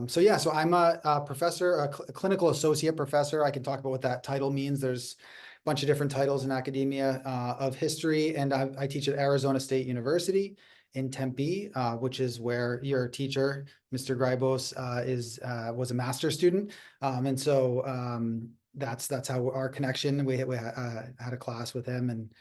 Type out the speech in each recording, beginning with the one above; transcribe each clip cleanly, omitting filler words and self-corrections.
So I'm a professor, a clinical associate professor. I can talk about what that title means. There's a bunch of different titles in academia of history, and I teach at Arizona State University in Tempe, which is where your teacher, Mr. Grybos, was a master's student, and so that's how our connection. We had a class with him, and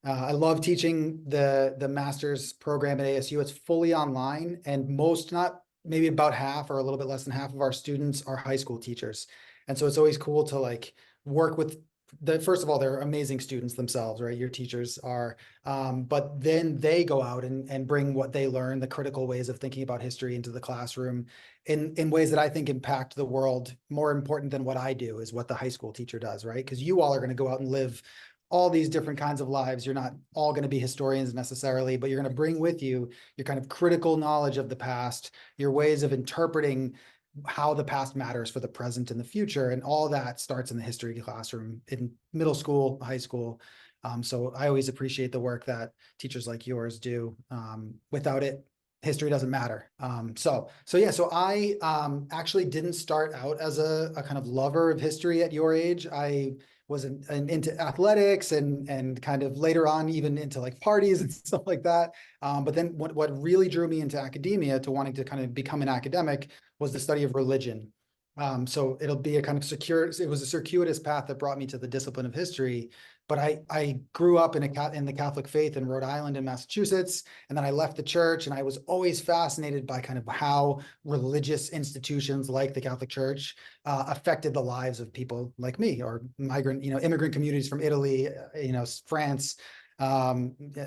I love teaching the master's program at ASU. It's fully online, and not maybe about half or a little bit less than half of our students are high school teachers. And so it's always cool to like work with first of all, they're amazing students themselves, right? Your teachers are, but then they go out and bring what they learn, the critical ways of thinking about history into the classroom in ways that I think impact the world. More important than what I do is what the high school teacher does, right? Because you all are going to go out and live all these different kinds of lives. You're not all going to be historians necessarily, but you're going to bring with you your kind of critical knowledge of the past, your ways of interpreting how the past matters for the present and the future. And all that starts in the history classroom in middle school, high school. So I always appreciate the work that teachers like yours do. Without it, history doesn't matter. So I actually didn't start out as a kind of lover of history at your age. I was into athletics and kind of later on even into like parties and stuff like that. But then what really drew me into academia to wanting to kind of become an academic was the study of religion. So it'll be a kind of it was a circuitous path that brought me to the discipline of history. But I grew up in the Catholic faith in Rhode Island and Massachusetts, and then I left the church, and I was always fascinated by kind of how religious institutions like the Catholic Church affected the lives of people like me, or immigrant communities from Italy, France,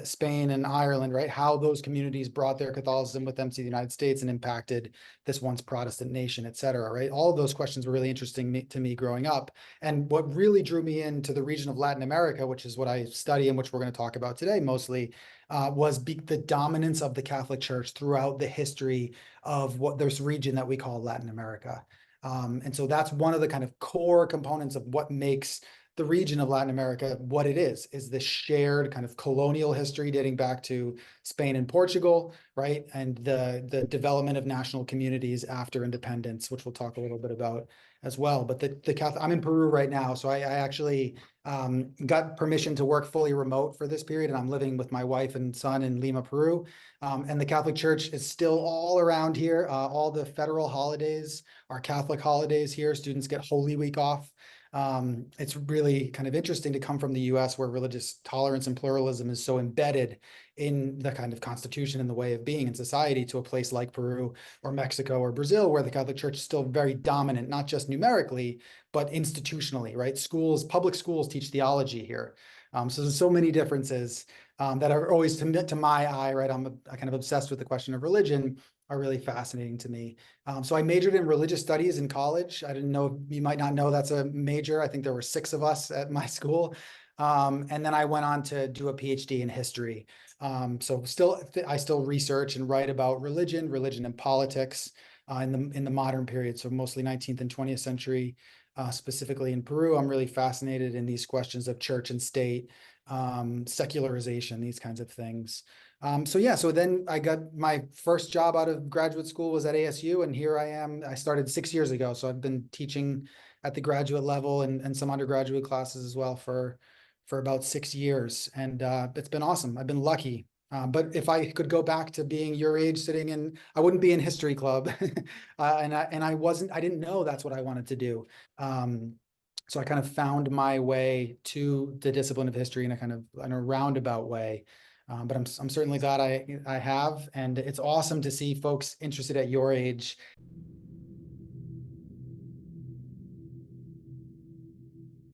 Spain and Ireland, right? How those communities brought their Catholicism with them to the United States and impacted this once Protestant nation, et cetera, right? All of those questions were really interesting to me growing up. And what really drew me into the region of Latin America, which is what I study and which we're going to talk about today mostly, was the dominance of the Catholic Church throughout the history of this region that we call Latin America. And so that's one of the kind of core components of what makes the region of Latin America what it is the shared kind of colonial history dating back to Spain and Portugal, right? And the development of national communities after independence, which we'll talk a little bit about as well. But the Catholic, I'm in Peru right now, so I actually got permission to work fully remote for this period, and I'm living with my wife and son in Lima, Peru. And the Catholic Church is still all around here. All the federal holidays are Catholic holidays here. Students get Holy Week off. It's really kind of interesting to come from the US, where religious tolerance and pluralism is so embedded in the kind of constitution and the way of being in society, to a place like Peru or Mexico or Brazil, where the Catholic Church is still very dominant, not just numerically, but institutionally, right? Public schools teach theology here. So there's so many differences that are always, to my eye, right? I'm kind of obsessed with the question of religion, are really fascinating to me. So I majored in religious studies in college. I didn't know, you might not know that's a major. I think there were 6 of us at my school. And then I went on to do a PhD in history. So I still research and write about religion and politics in the modern period. So mostly 19th and 20th century, specifically in Peru. I'm really fascinated in these questions of church and state, secularization, these kinds of things. So then I got my first job out of graduate school was at ASU, and here I am. I started 6 years ago, so I've been teaching at the graduate level and some undergraduate classes as well for about 6 years, and it's been awesome. I've been lucky. But if I could go back to being your age, I wouldn't be in history club, and I didn't know that's what I wanted to do. So I kind of found my way to the discipline of history in a roundabout way. But I'm certainly glad I have, and it's awesome to see folks interested at your age